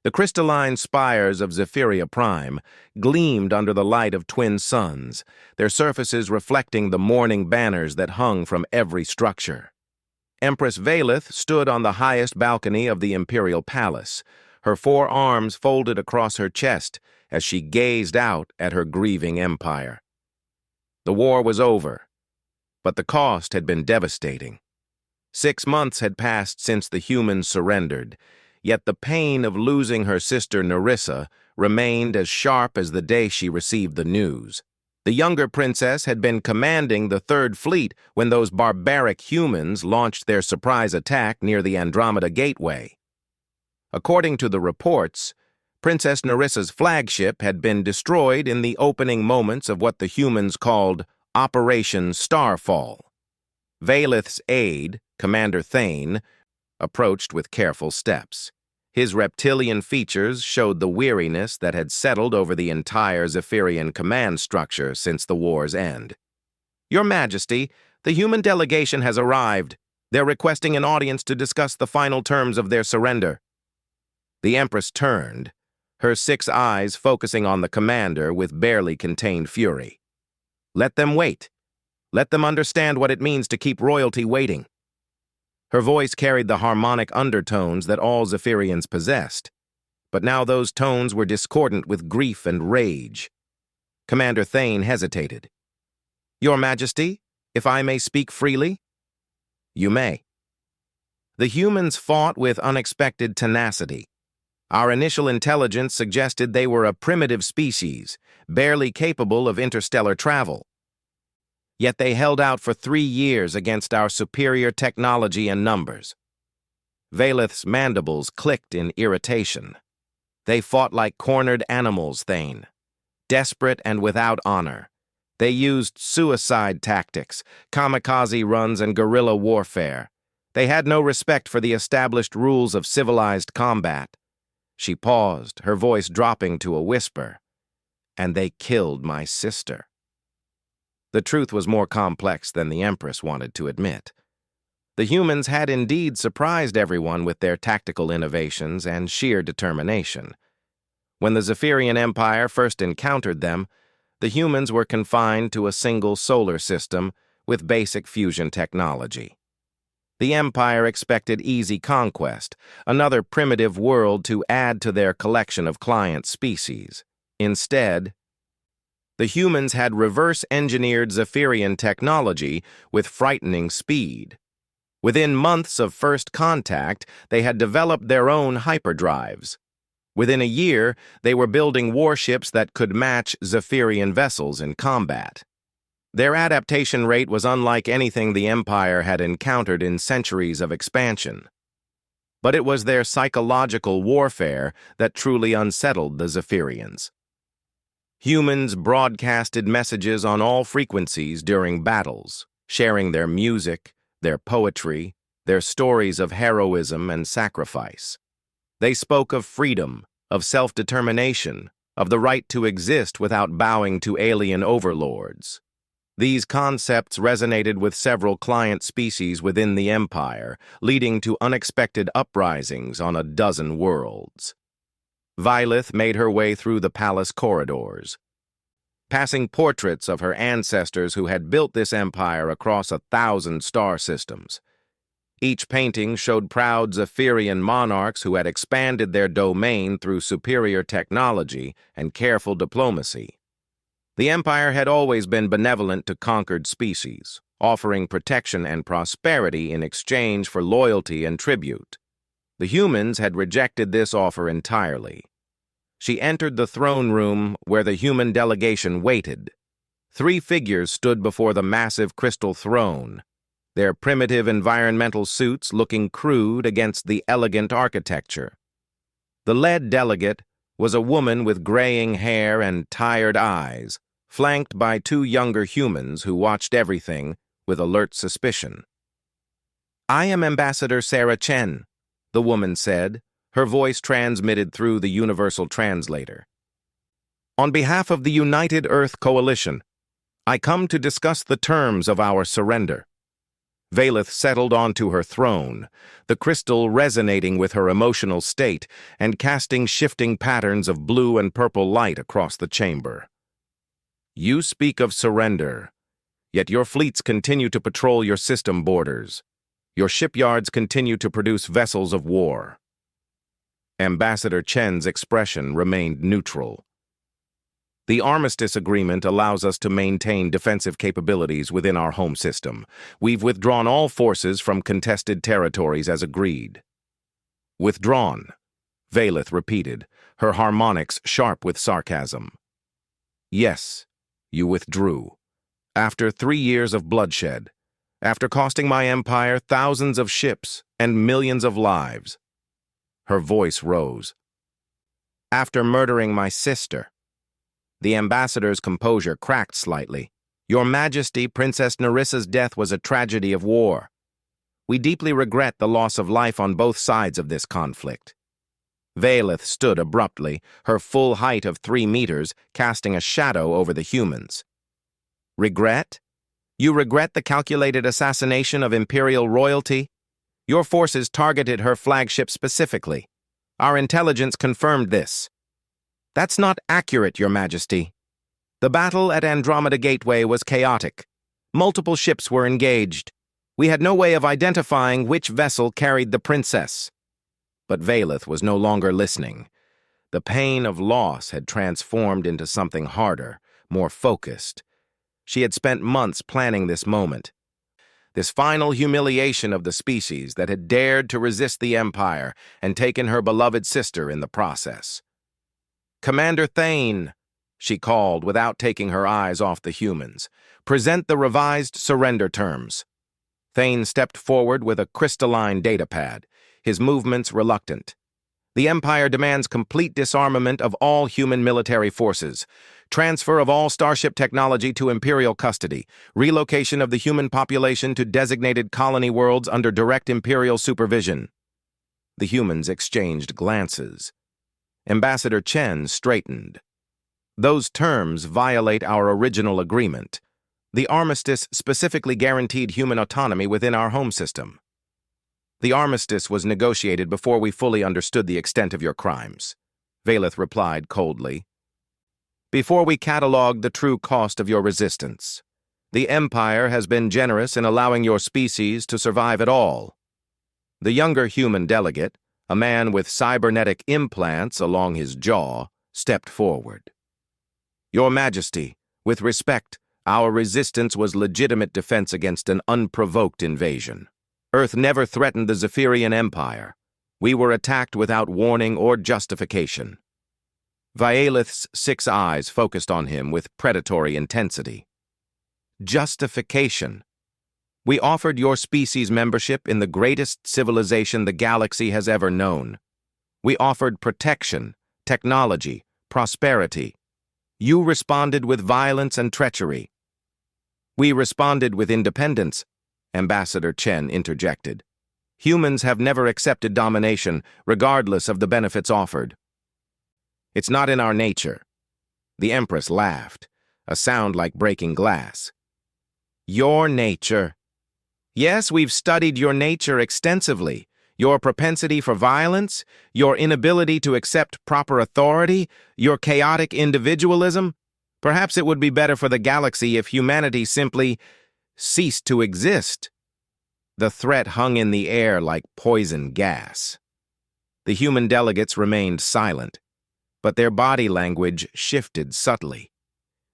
The crystalline spires of Zephyria Prime gleamed under the light of twin suns, their surfaces reflecting the morning banners that hung from every structure. Empress Valeth stood on the highest balcony of the imperial palace, her 4 arms folded across her chest as she gazed out at her grieving empire. The war was over, but the cost had been devastating. 6 months had passed since the humans surrendered, yet the pain of losing her sister Nerissa remained as sharp as the day she received the news. The younger princess had been commanding the Third Fleet when those barbaric humans launched their surprise attack near the Andromeda Gateway. According to the reports, Princess Nerissa's flagship had been destroyed in the opening moments of what the humans called Operation Starfall. Valeth's aide, Commander Thane, approached with careful steps. His reptilian features showed the weariness that had settled over the entire Zephyrian command structure since the war's end. "Your Majesty, the human delegation has arrived. They're requesting an audience to discuss the final terms of their surrender." The Empress turned, her 6 eyes focusing on the commander with barely contained fury. "Let them wait. Let them understand what it means to keep royalty waiting." Her voice carried the harmonic undertones that all Zephyrians possessed, but now those tones were discordant with grief and rage. Commander Thane hesitated. "Your Majesty, if I may speak freely?" "You may." The humans fought with unexpected tenacity. Our initial intelligence suggested they were a primitive species, barely capable of interstellar travel. Yet they held out for 3 years against our superior technology and numbers. Valeth's mandibles clicked in irritation. "They fought like cornered animals, Thane. Desperate and without honor. They used suicide tactics, kamikaze runs, and guerrilla warfare. They had no respect for the established rules of civilized combat." She paused, her voice dropping to a whisper. "And they killed my sister." The truth was more complex than the Empress wanted to admit. The humans had indeed surprised everyone with their tactical innovations and sheer determination. When the Zephyrian Empire first encountered them, the humans were confined to a single solar system with basic fusion technology. The Empire expected easy conquest, another primitive world to add to their collection of client species. Instead, the humans had reverse-engineered Zephyrian technology with frightening speed. Within months of first contact, they had developed their own hyperdrives. Within a year, they were building warships that could match Zephyrian vessels in combat. Their adaptation rate was unlike anything the Empire had encountered in centuries of expansion. But it was their psychological warfare that truly unsettled the Zephyrians. Humans broadcasted messages on all frequencies during battles, sharing their music, their poetry, their stories of heroism and sacrifice. They spoke of freedom, of self-determination, of the right to exist without bowing to alien overlords. These concepts resonated with several client species within the Empire, leading to unexpected uprisings on a dozen worlds. Valeth made her way through the palace corridors, passing portraits of her ancestors who had built this empire across 1,000 star systems. Each painting showed proud Zephyrian monarchs who had expanded their domain through superior technology and careful diplomacy. The empire had always been benevolent to conquered species, offering protection and prosperity in exchange for loyalty and tribute. The humans had rejected this offer entirely. She entered the throne room where the human delegation waited. 3 figures stood before the massive crystal throne, their primitive environmental suits looking crude against the elegant architecture. The lead delegate was a woman with graying hair and tired eyes, flanked by 2 younger humans who watched everything with alert suspicion. "I am Ambassador Sarah Chen," the woman said, her voice transmitted through the universal translator. "On behalf of the United Earth Coalition, I come to discuss the terms of our surrender." Valeth settled onto her throne, the crystal resonating with her emotional state and casting shifting patterns of blue and purple light across the chamber. You speak of surrender, yet your fleets continue to patrol your system borders. Your shipyards continue to produce vessels of war. Ambassador Chen's expression remained neutral. The armistice agreement allows us to maintain defensive capabilities within our home system. We've withdrawn all forces from contested territories as agreed. Withdrawn, Valeth repeated, her harmonics sharp with sarcasm. Yes, you withdrew. After 3 years of bloodshed, after costing my empire thousands of ships and millions of lives. Her voice rose. After murdering my sister. The ambassador's composure cracked slightly. Your Majesty, Princess Nerissa's death was a tragedy of war. We deeply regret the loss of life on both sides of this conflict. Valeth stood abruptly, her full height of 3 meters casting a shadow over the humans. Regret? You regret the calculated assassination of imperial royalty? Your forces targeted her flagship specifically. Our intelligence confirmed this. That's not accurate, Your Majesty. The battle at Andromeda Gateway was chaotic. Multiple ships were engaged. We had no way of identifying which vessel carried the princess. But Valeth was no longer listening. The pain of loss had transformed into something harder, more focused. She had spent months planning this moment. This final humiliation of the species that had dared to resist the Empire and taken her beloved sister in the process. Commander Thane, she called without taking her eyes off the humans. Present the revised surrender terms. Thane stepped forward with a crystalline datapad, his movements reluctant. The Empire demands complete disarmament of all human military forces, transfer of all starship technology to Imperial custody, relocation of the human population to designated colony worlds under direct Imperial supervision. The humans exchanged glances. Ambassador Chen straightened. Those terms violate our original agreement. The armistice specifically guaranteed human autonomy within our home system. The armistice was negotiated before we fully understood the extent of your crimes, Valeth replied coldly. Before we catalogued the true cost of your resistance. The Empire has been generous in allowing your species to survive at all. The younger human delegate, a man with cybernetic implants along his jaw, stepped forward. Your Majesty, with respect, our resistance was legitimate defense against an unprovoked invasion. Earth never threatened the Zephyrian Empire. We were attacked without warning or justification. Valeth's 6 eyes focused on him with predatory intensity. Justification. We offered your species membership in the greatest civilization the galaxy has ever known. We offered protection, technology, prosperity. You responded with violence and treachery. We responded with independence, Ambassador Chen interjected. Humans have never accepted domination, regardless of the benefits offered. It's not in our nature. The Empress laughed, a sound like breaking glass. Your nature. Yes, we've studied your nature extensively. Your propensity for violence, your inability to accept proper authority, your chaotic individualism. Perhaps it would be better for the galaxy if humanity simply ceased to exist. The threat hung in the air like poison gas. The human delegates remained silent, but their body language shifted subtly.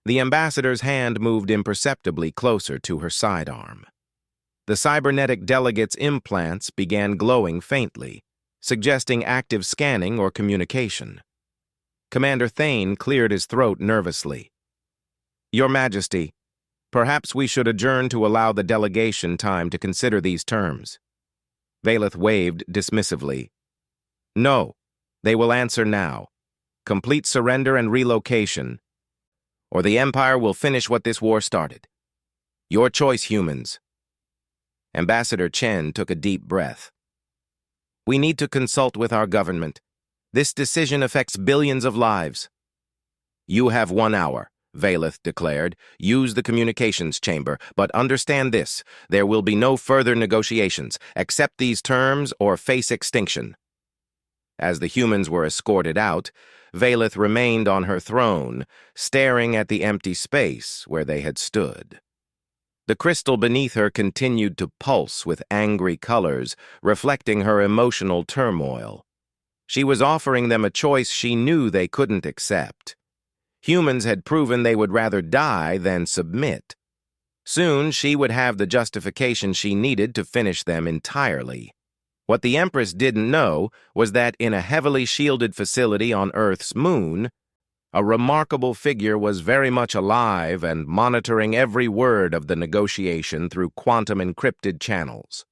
The ambassador's hand moved imperceptibly closer to her sidearm. The cybernetic delegate's implants began glowing faintly, suggesting active scanning or communication. Commander Thane cleared his throat nervously. Your Majesty, perhaps we should adjourn to allow the delegation time to consider these terms. Valeth waved dismissively. No, they will answer now. Complete surrender and relocation, or the Empire will finish what this war started. Your choice, humans. Ambassador Chen took a deep breath. We need to consult with our government. This decision affects billions of lives. You have 1 hour. Valeth declared. "Use the communications chamber, but understand this. There will be no further negotiations. Accept these terms or face extinction." As the humans were escorted out, Valeth remained on her throne, staring at the empty space where they had stood. The crystal beneath her continued to pulse with angry colors, reflecting her emotional turmoil. She was offering them a choice she knew they couldn't accept. Humans had proven they would rather die than submit. Soon she would have the justification she needed to finish them entirely. What the Empress didn't know was that in a heavily shielded facility on Earth's moon, a remarkable figure was very much alive and monitoring every word of the negotiation through quantum-encrypted channels.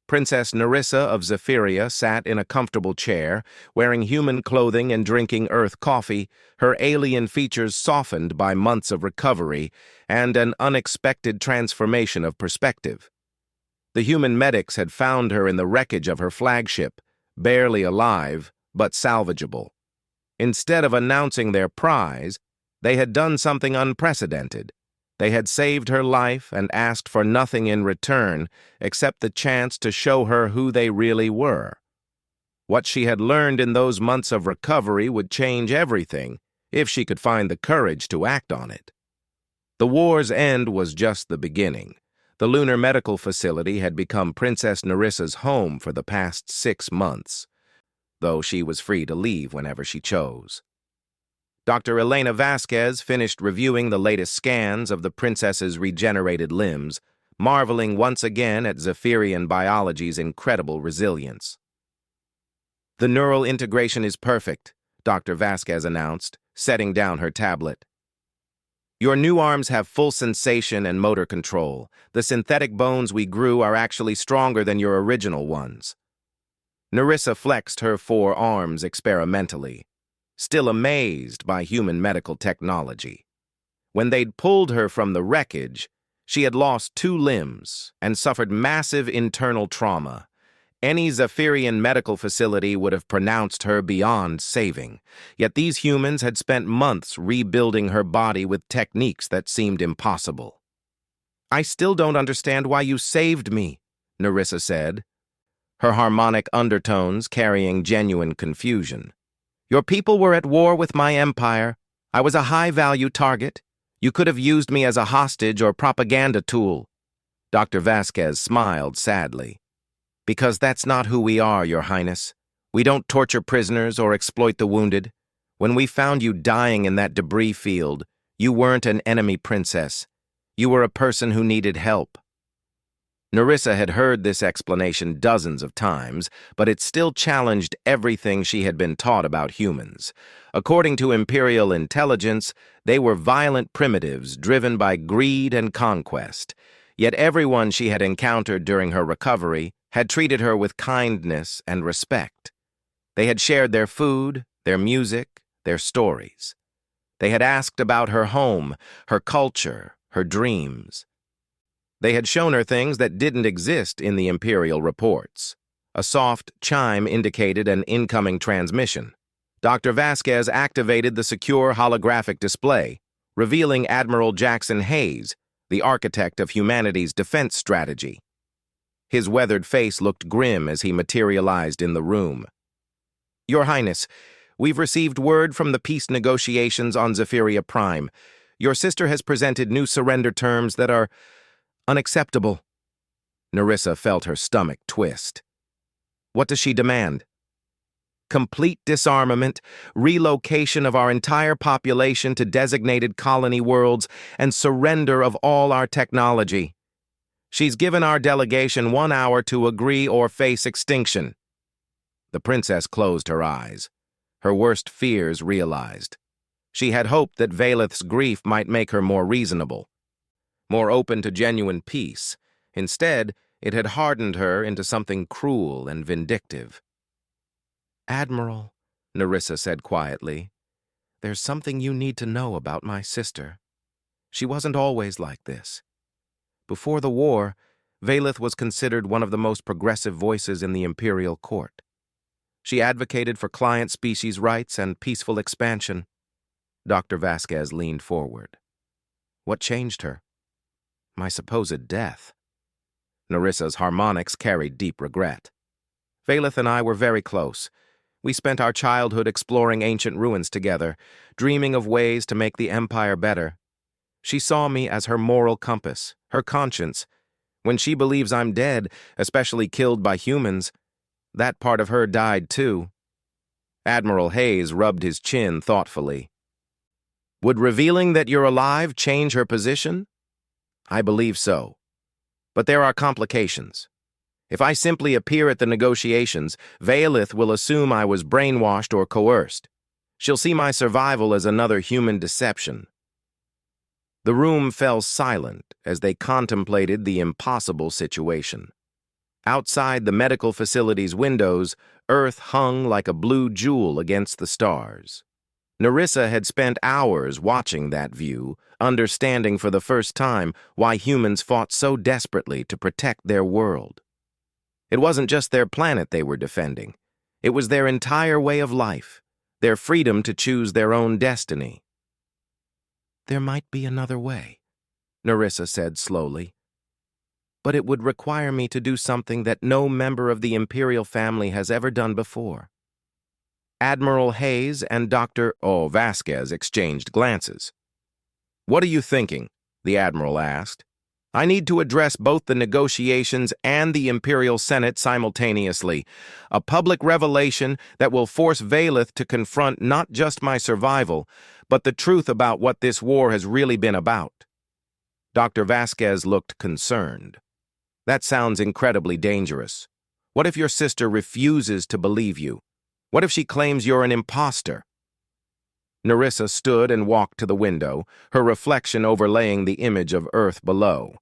Princess Nerissa of Zephyria sat in a comfortable chair, wearing human clothing and drinking Earth coffee, her alien features softened by months of recovery and an unexpected transformation of perspective. The human medics had found her in the wreckage of her flagship, barely alive, but salvageable. Instead of announcing their prize, they had done something unprecedented. They had saved her life and asked for nothing in return except the chance to show her who they really were. What she had learned in those months of recovery would change everything if she could find the courage to act on it. The war's end was just the beginning. The lunar medical facility had become Princess Nerissa's home for the past 6 months, though she was free to leave whenever she chose. Dr. Elena Vasquez finished reviewing the latest scans of the princess's regenerated limbs, marveling once again at Zephyrian biology's incredible resilience. "The neural integration is perfect," Dr. Vasquez announced, setting down her tablet. "Your new arms have full sensation and motor control. The synthetic bones we grew are actually stronger than your original ones." Nerissa flexed her 4 arms experimentally, still amazed by human medical technology. When they'd pulled her from the wreckage, she had lost 2 limbs and suffered massive internal trauma. Any Zephyrian medical facility would have pronounced her beyond saving. Yet these humans had spent months rebuilding her body with techniques that seemed impossible. "I still don't understand why you saved me," Nerissa said, her harmonic undertones carrying genuine confusion. "Your people were at war with my empire. I was a high-value target. You could have used me as a hostage or propaganda tool." Dr. Vasquez smiled sadly. "Because that's not who we are, Your Highness. We don't torture prisoners or exploit the wounded. When we found you dying in that debris field, you weren't an enemy princess. You were a person who needed help." Nerissa had heard this explanation dozens of times, but it still challenged everything she had been taught about humans. According to Imperial intelligence, they were violent primitives driven by greed and conquest. Yet everyone she had encountered during her recovery had treated her with kindness and respect. They had shared their food, their music, their stories. They had asked about her home, her culture, her dreams. They had shown her things that didn't exist in the Imperial reports. A soft chime indicated an incoming transmission. Dr. Vasquez activated the secure holographic display, revealing Admiral Jackson Hayes, the architect of humanity's defense strategy. His weathered face looked grim as he materialized in the room. "Your Highness, we've received word from the peace negotiations on Zephyria Prime. Your sister has presented new surrender terms that are unacceptable." Nerissa felt her stomach twist. "What does she demand?" "Complete disarmament, relocation of our entire population to designated colony worlds, and surrender of all our technology. She's given our delegation 1 hour to agree or face extinction." The princess closed her eyes. Her worst fears realized. She had hoped that Valeth's grief might make her more reasonable, more open to genuine peace. Instead, it had hardened her into something cruel and vindictive. "Admiral," Nerissa said quietly, "there's something you need to know about my sister. She wasn't always like this. Before the war, Valeth was considered one of the most progressive voices in the Imperial court. She advocated for client species rights and peaceful expansion. Dr. Vasquez leaned forward. What changed her? My supposed death. Nerissa's harmonics carried deep regret. Valeth and I were very close. We spent our childhood exploring ancient ruins together, dreaming of ways to make the Empire better. She saw me as her moral compass, her conscience. When she believes I'm dead, especially killed by humans, that part of her died too. Admiral Hayes rubbed his chin thoughtfully. Would revealing that you're alive change her position? I believe so. But there are complications. If I simply appear at the negotiations, Valeth will assume I was brainwashed or coerced. She'll see my survival as another human deception. The room fell silent as they contemplated the impossible situation. Outside the medical facility's windows, Earth hung like a blue jewel against the stars. Nerissa had spent hours watching that view, understanding for the first time why humans fought so desperately to protect their world. It wasn't just their planet they were defending. It was their entire way of life, their freedom to choose their own destiny. There might be another way, Nerissa said slowly. But it would require me to do something that no member of the Imperial family has ever done before. Admiral Hayes and Dr. Vasquez exchanged glances. What are you thinking? The Admiral asked. I need to address both the negotiations and the Imperial Senate simultaneously, a public revelation that will force Valeth to confront not just my survival, but the truth about what this war has really been about. Dr. Vasquez looked concerned. That sounds incredibly dangerous. What if your sister refuses to believe you? What if she claims you're an imposter? Nerissa stood and walked to the window, her reflection overlaying the image of Earth below.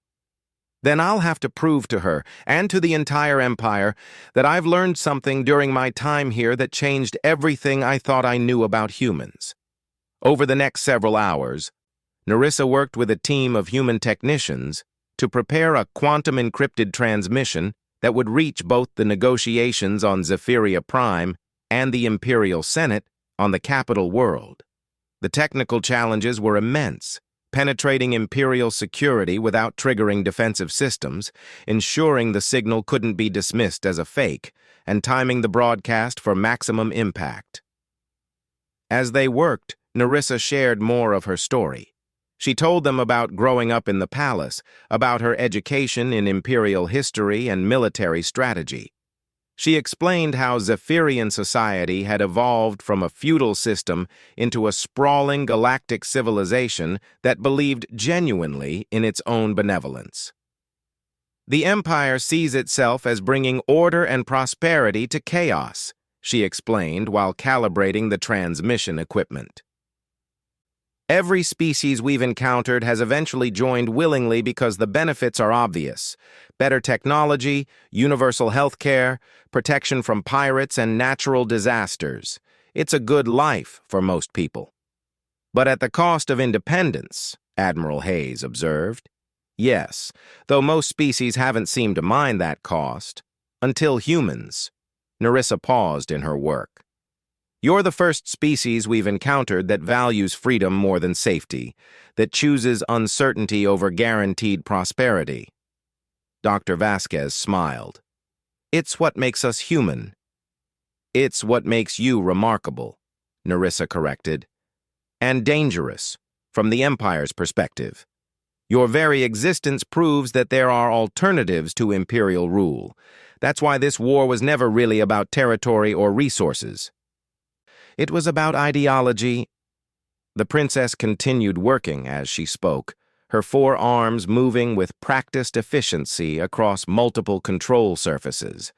Then I'll have to prove to her, and to the entire Empire, that I've learned something during my time here that changed everything I thought I knew about humans. Over the next several hours, Nerissa worked with a team of human technicians to prepare a quantum-encrypted transmission that would reach both the negotiations on Zephyria Prime and the Imperial Senate on the capital world. The technical challenges were immense, penetrating Imperial security without triggering defensive systems, ensuring the signal couldn't be dismissed as a fake, and timing the broadcast for maximum impact. As they worked, Nerissa shared more of her story. She told them about growing up in the palace, about her education in Imperial history and military strategy. She explained how Zephyrian society had evolved from a feudal system into a sprawling galactic civilization that believed genuinely in its own benevolence. The Empire sees itself as bringing order and prosperity to chaos, she explained while calibrating the transmission equipment. Every species we've encountered has eventually joined willingly because the benefits are obvious. Better technology, universal health care, protection from pirates and natural disasters. It's a good life for most people. But at the cost of independence, Admiral Hayes observed. Yes, though most species haven't seemed to mind that cost. Until humans. Nerissa paused in her work. You're the first species we've encountered that values freedom more than safety, that chooses uncertainty over guaranteed prosperity. Dr. Vasquez smiled. It's what makes us human. It's what makes you remarkable, Nerissa corrected. And dangerous, from the Empire's perspective. Your very existence proves that there are alternatives to imperial rule. That's why this war was never really about territory or resources. It was about ideology. The princess continued working as she spoke, her 4 arms moving with practiced efficiency across multiple control surfaces.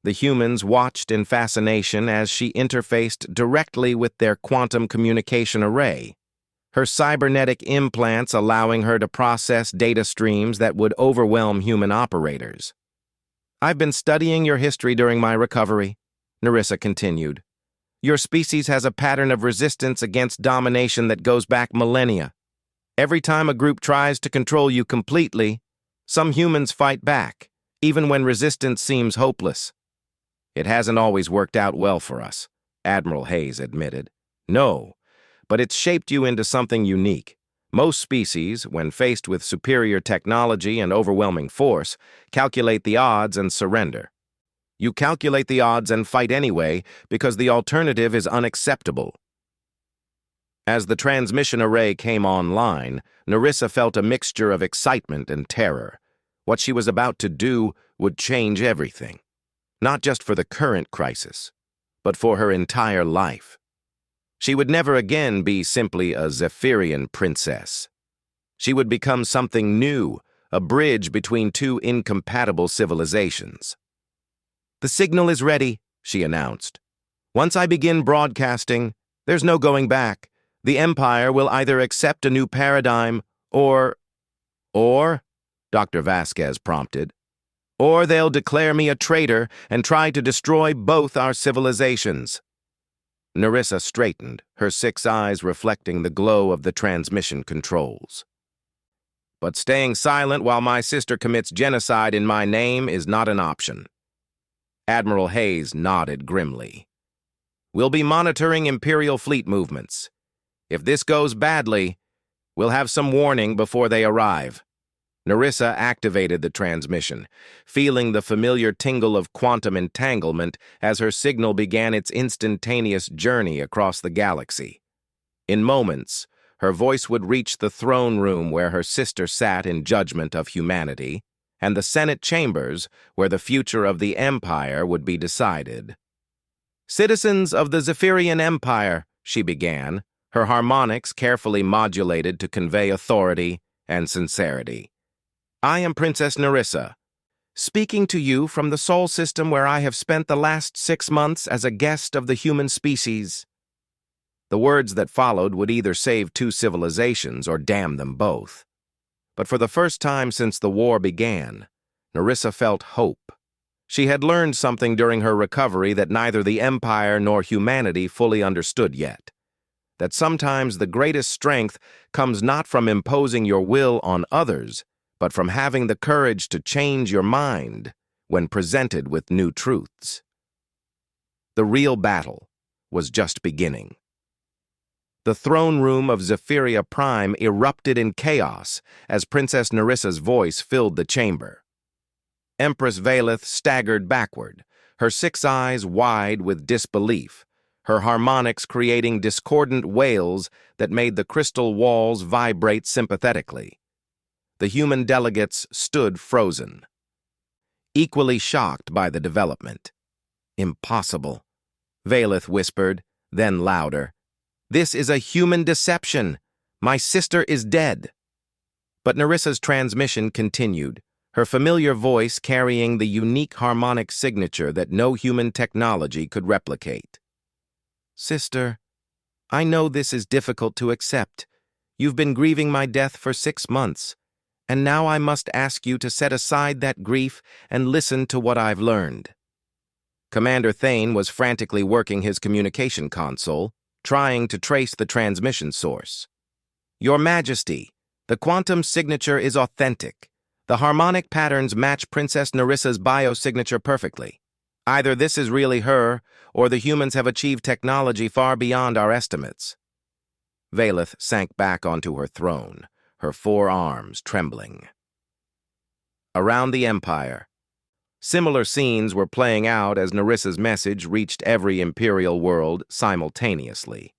The humans watched in fascination as she interfaced directly with their quantum communication array, her cybernetic implants allowing her to process data streams that would overwhelm human operators. I've been studying your history during my recovery, Nerissa continued. Your species has a pattern of resistance against domination that goes back millennia. Every time a group tries to control you completely, some humans fight back, even when resistance seems hopeless. It hasn't always worked out well for us, Admiral Hayes admitted. No, but it's shaped you into something unique. Most species, when faced with superior technology and overwhelming force, calculate the odds and surrender. You calculate the odds and fight anyway because the alternative is unacceptable. As the transmission array came online, Nerissa felt a mixture of excitement and terror. What she was about to do would change everything. Not just for the current crisis, but for her entire life. She would never again be simply a Zephyrian princess. She would become something new, a bridge between two incompatible civilizations. "The signal is ready," she announced. "Once I begin broadcasting, there's no going back. The Empire will either accept a new paradigm or, Dr. Vasquez prompted, or they'll declare me a traitor and try to destroy both our civilizations." Nerissa straightened, her 6 eyes reflecting the glow of the transmission controls. "But staying silent while my sister commits genocide in my name is not an option." Admiral Hayes nodded grimly. "We'll be monitoring Imperial fleet movements. If this goes badly, we'll have some warning before they arrive." Nerissa activated the transmission, feeling the familiar tingle of quantum entanglement as her signal began its instantaneous journey across the galaxy. In moments, her voice would reach the throne room where her sister sat in judgment of humanity, and the Senate chambers where the future of the Empire would be decided. "Citizens of the Zephyrian Empire," she began, her harmonics carefully modulated to convey authority and sincerity. "I am Princess Nerissa, speaking to you from the Sol system where I have spent the last 6 months as a guest of the human species." The words that followed would either save 2 civilizations or damn them both. But for the first time since the war began, Nerissa felt hope. She had learned something during her recovery that neither the Empire nor humanity fully understood yet. That sometimes the greatest strength comes not from imposing your will on others, but from having the courage to change your mind when presented with new truths. The real battle was just beginning. The throne room of Zephyria Prime erupted in chaos as Princess Nerissa's voice filled the chamber. Empress Valeth staggered backward, her 6 eyes wide with disbelief, her harmonics creating discordant wails that made the crystal walls vibrate sympathetically. The human delegates stood frozen, equally shocked by the development. "Impossible," Valeth whispered, then louder. "This is a human deception. My sister is dead." But Nerissa's transmission continued, her familiar voice carrying the unique harmonic signature that no human technology could replicate. "Sister, I know this is difficult to accept. You've been grieving my death for 6 months. And now I must ask you to set aside that grief and listen to what I've learned." Commander Thane was frantically working his communication console, trying to trace the transmission source. "Your Majesty, the quantum signature is authentic. The harmonic patterns match Princess Nerissa's biosignature perfectly. Either this is really her, or the humans have achieved technology far beyond our estimates." Valeth sank back onto her throne, her 4 arms trembling. Around the Empire, similar scenes were playing out as Nerissa's message reached every Imperial world simultaneously.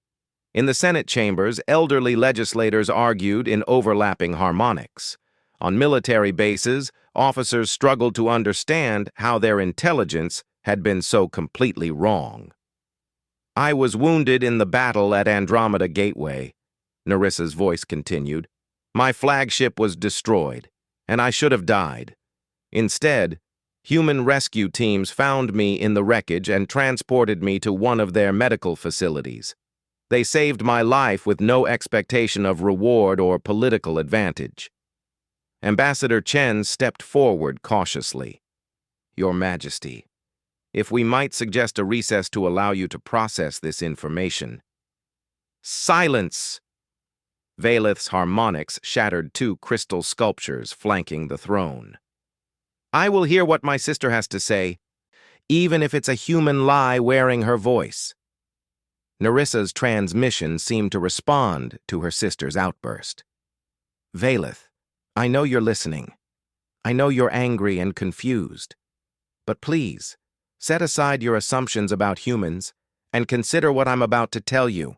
In the Senate chambers, elderly legislators argued in overlapping harmonics. On military bases, officers struggled to understand how their intelligence had been so completely wrong. "I was wounded in the battle at Andromeda Gateway," Nerissa's voice continued. "My flagship was destroyed, and I should have died. Instead, human rescue teams found me in the wreckage and transported me to one of their medical facilities. They saved my life with no expectation of reward or political advantage." Ambassador Chen stepped forward cautiously. "Your Majesty, if we might suggest a recess to allow you to process this information." "Silence!" Valeth's harmonics shattered 2 crystal sculptures flanking the throne. "I will hear what my sister has to say, even if it's a human lie wearing her voice." Nerissa's transmission seemed to respond to her sister's outburst. Valeth, I know you're listening. I know you're angry and confused. But please, set aside your assumptions about humans and consider what I'm about to tell you.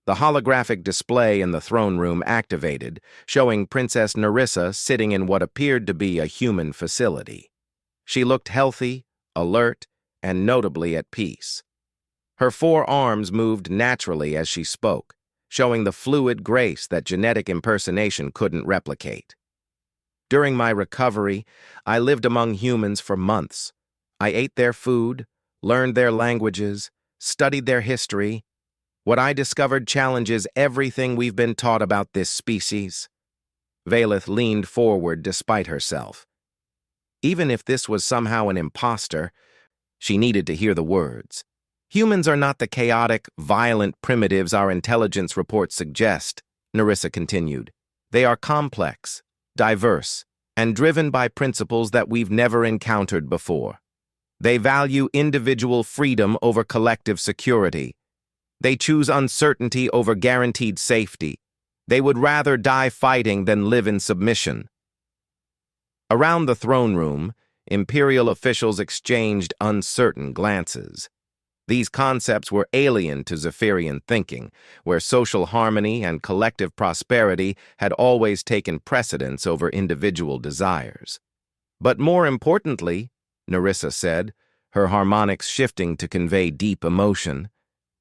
The holographic display in the throne room activated, showing Princess Nerissa sitting in what appeared to be a human facility. She looked healthy, alert, and notably at peace. Her four arms moved naturally as she spoke, showing the fluid grace that genetic impersonation couldn't replicate. During my recovery, I lived among humans for months. I ate their food, learned their languages, studied their history. What I discovered challenges everything we've been taught about this species. Valeth leaned forward despite herself. Even if this was somehow an imposter, she needed to hear the words. Humans are not the chaotic, violent primitives our intelligence reports suggest, Nerissa continued. They are complex, diverse, and driven by principles that we've never encountered before. They value individual freedom over collective security. They choose uncertainty over guaranteed safety. They would rather die fighting than live in submission. Around the throne room, Imperial officials exchanged uncertain glances. These concepts were alien to Zephyrian thinking, where social harmony and collective prosperity had always taken precedence over individual desires. But more importantly, Nerissa said, her harmonics shifting to convey deep emotion,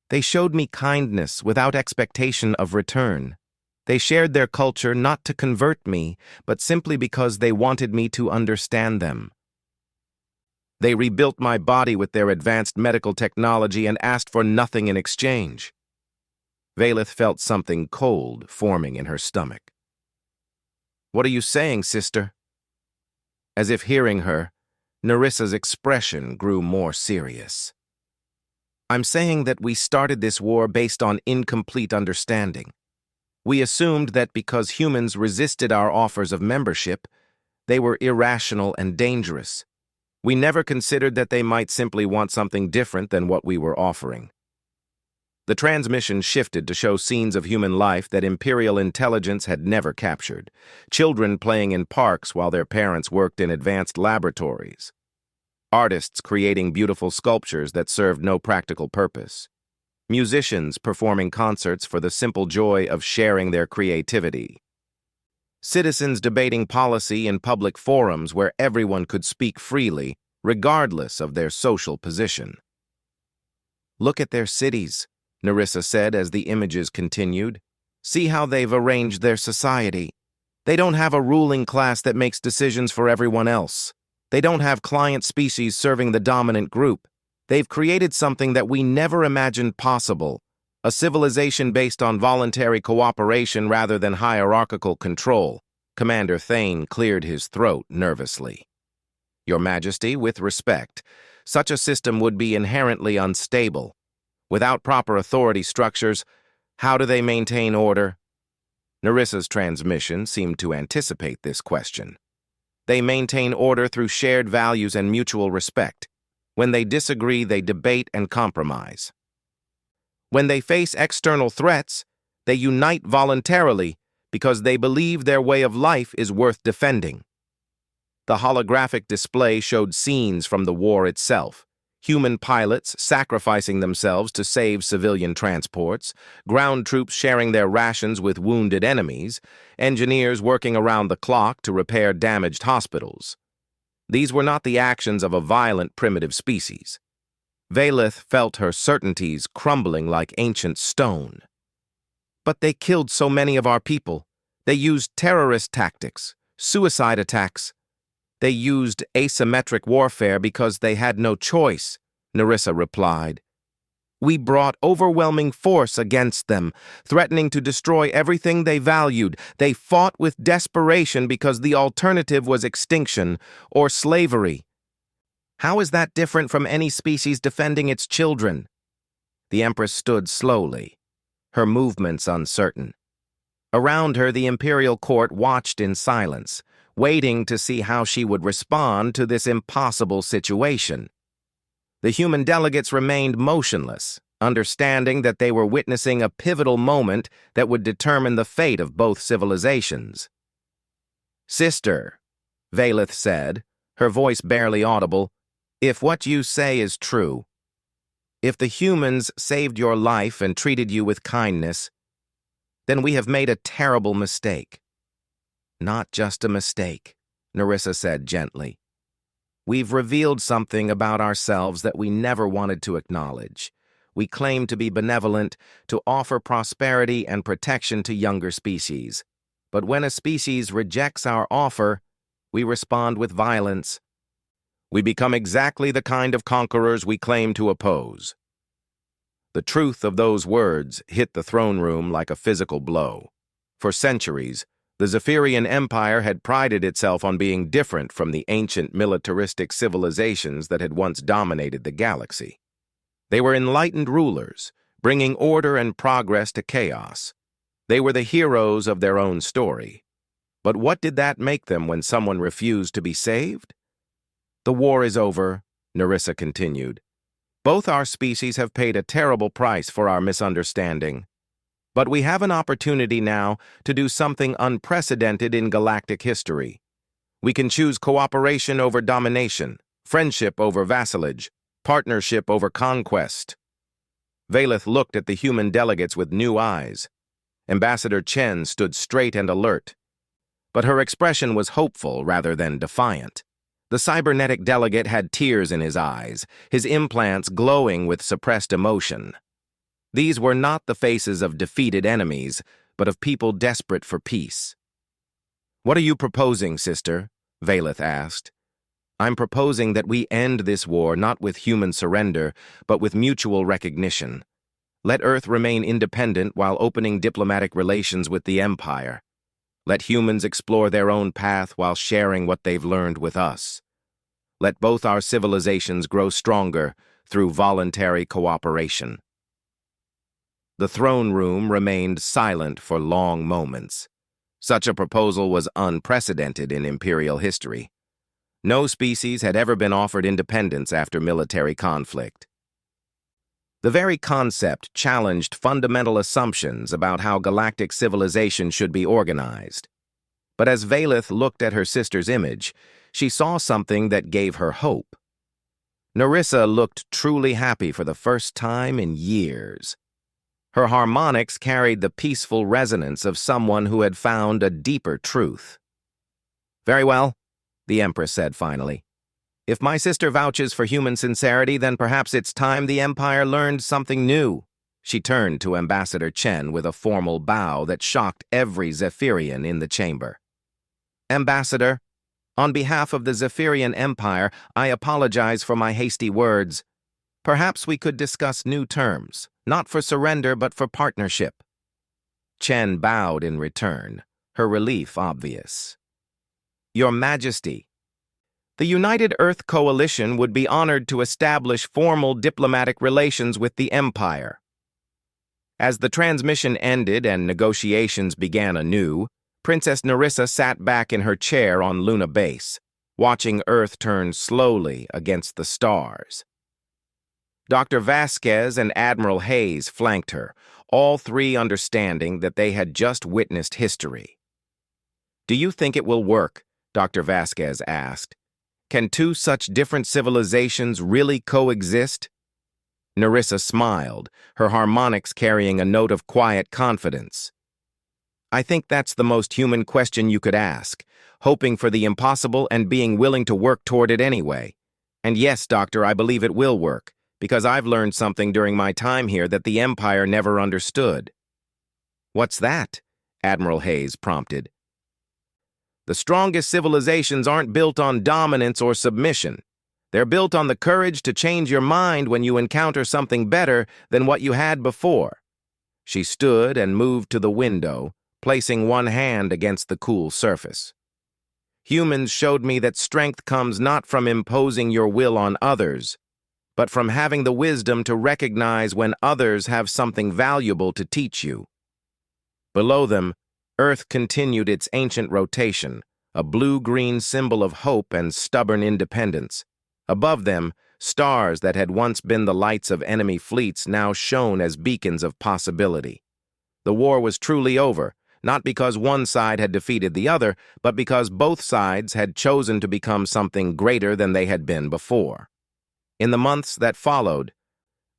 they showed me kindness without expectation of return. They shared their culture not to convert me, but simply because they wanted me to understand them. They rebuilt my body with their advanced medical technology and asked for nothing in exchange. Valeth felt something cold forming in her stomach. What are you saying, sister? As if hearing her, Nerissa's expression grew more serious. I'm saying that we started this war based on incomplete understanding. We assumed that because humans resisted our offers of membership, they were irrational and dangerous. We never considered that they might simply want something different than what we were offering. The transmission shifted to show scenes of human life that Imperial intelligence had never captured. Children playing in parks while their parents worked in advanced laboratories. Artists creating beautiful sculptures that served no practical purpose. Musicians performing concerts for the simple joy of sharing their creativity. Citizens debating policy in public forums where everyone could speak freely, regardless of their social position. Look at their cities, Nerissa said as the images continued. See how they've arranged their society. They don't have a ruling class that makes decisions for everyone else. They don't have client species serving the dominant group. They've created something that we never imagined possible. A civilization based on voluntary cooperation rather than hierarchical control. Commander Thane cleared his throat nervously. Your Majesty, with respect, such a system would be inherently unstable. Without proper authority structures, how do they maintain order? Nerissa's transmission seemed to anticipate this question. They maintain order through shared values and mutual respect. When they disagree, they debate and compromise. When they face external threats, they unite voluntarily because they believe their way of life is worth defending. The holographic display showed scenes from the war itself. Human pilots sacrificing themselves to save civilian transports, ground troops sharing their rations with wounded enemies, engineers working around the clock to repair damaged hospitals. These were not the actions of a violent primitive species. Valeth felt her certainties crumbling like ancient stone. But they killed so many of our people. They used terrorist tactics, suicide attacks. They used asymmetric warfare because they had no choice, Nerissa replied. We brought overwhelming force against them, threatening to destroy everything they valued. They fought with desperation because the alternative was extinction or slavery. How is that different from any species defending its children? The Empress stood slowly, her movements uncertain. Around her, the Imperial court watched in silence, waiting to see how she would respond to this impossible situation. The human delegates remained motionless, understanding that they were witnessing a pivotal moment that would determine the fate of both civilizations. "Sister," Valeth said, her voice barely audible, "if what you say is true, if the humans saved your life and treated you with kindness, then we have made a terrible mistake." "Not just a mistake," Nerissa said gently. "We've revealed something about ourselves that we never wanted to acknowledge. We claim to be benevolent, to offer prosperity and protection to younger species. But when a species rejects our offer, we respond with violence. We become exactly the kind of conquerors we claim to oppose." The truth of those words hit the throne room like a physical blow. For centuries, the Zephyrian Empire had prided itself on being different from the ancient militaristic civilizations that had once dominated the galaxy. They were enlightened rulers, bringing order and progress to chaos. They were the heroes of their own story. But what did that make them when someone refused to be saved? "The war is over," Nerissa continued. "Both our species have paid a terrible price for our misunderstanding. But we have an opportunity now to do something unprecedented in galactic history. We can choose cooperation over domination, friendship over vassalage, partnership over conquest." Valeth looked at the human delegates with new eyes. Ambassador Chen stood straight and alert, but her expression was hopeful rather than defiant. The cybernetic delegate had tears in his eyes, his implants glowing with suppressed emotion. These were not the faces of defeated enemies, but of people desperate for peace. "What are you proposing, sister?" Valeth asked. "I'm proposing that we end this war not with human surrender, but with mutual recognition. Let Earth remain independent while opening diplomatic relations with the Empire. Let humans explore their own path while sharing what they've learned with us. Let both our civilizations grow stronger through voluntary cooperation." The throne room remained silent for long moments. Such a proposal was unprecedented in Imperial history. No species had ever been offered independence after military conflict. The very concept challenged fundamental assumptions about how galactic civilization should be organized. But as Valeth looked at her sister's image, she saw something that gave her hope. Nerissa looked truly happy for the first time in years. Her harmonics carried the peaceful resonance of someone who had found a deeper truth. "Very well," the Empress said finally. "If my sister vouches for human sincerity, then perhaps it's time the Empire learned something new." She turned to Ambassador Chen with a formal bow that shocked every Zephyrian in the chamber. "Ambassador, on behalf of the Zephyrian Empire, I apologize for my hasty words. Perhaps we could discuss new terms, not for surrender but for partnership." Chen bowed in return, her relief obvious. "Your Majesty, the United Earth Coalition would be honored to establish formal diplomatic relations with the Empire." As the transmission ended and negotiations began anew, Princess Nerissa sat back in her chair on Luna Base, watching Earth turn slowly against the stars. Dr. Vasquez and Admiral Hayes flanked her, all three understanding that they had just witnessed history. "Do you think it will work?" Dr. Vasquez asked. "Can two such different civilizations really coexist?" Nerissa smiled, her harmonics carrying a note of quiet confidence. "I think that's the most human question you could ask, hoping for the impossible and being willing to work toward it anyway. And yes, Doctor, I believe it will work, because I've learned something during my time here that the Empire never understood." "What's that?" Admiral Hayes prompted. "The strongest civilizations aren't built on dominance or submission. They're built on the courage to change your mind when you encounter something better than what you had before." She stood and moved to the window, placing one hand against the cool surface. "Humans showed me that strength comes not from imposing your will on others, but from having the wisdom to recognize when others have something valuable to teach you." Below them, Earth continued its ancient rotation, a blue-green symbol of hope and stubborn independence. Above them, Stars that had once been the lights of enemy fleets now shone as beacons of possibility. The war was truly over, not because one side had defeated the other, but because both sides had chosen to become something greater than they had been before. In the months that followed,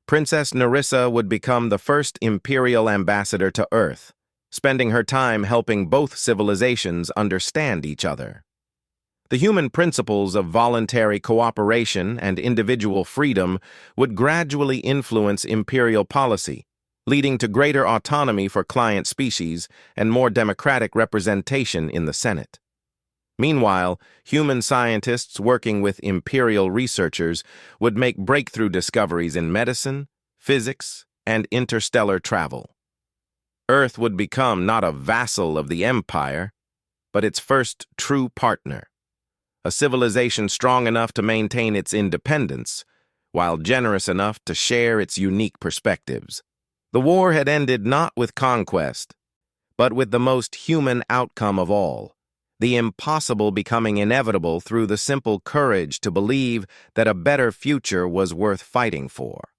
Princess Nerissa would become the first imperial ambassador to Earth, spending her time helping both civilizations understand each other. The human principles of voluntary cooperation and individual freedom would gradually influence imperial policy, leading to greater autonomy for client species and more democratic representation in the Senate. Meanwhile, human scientists working with imperial researchers would make breakthrough discoveries in medicine, physics, and interstellar travel. Earth would become not a vassal of the Empire, but its first true partner, a civilization strong enough to maintain its independence, while generous enough to share its unique perspectives. The war had ended not with conquest, but with the most human outcome of all, the impossible becoming inevitable through the simple courage to believe that a better future was worth fighting for.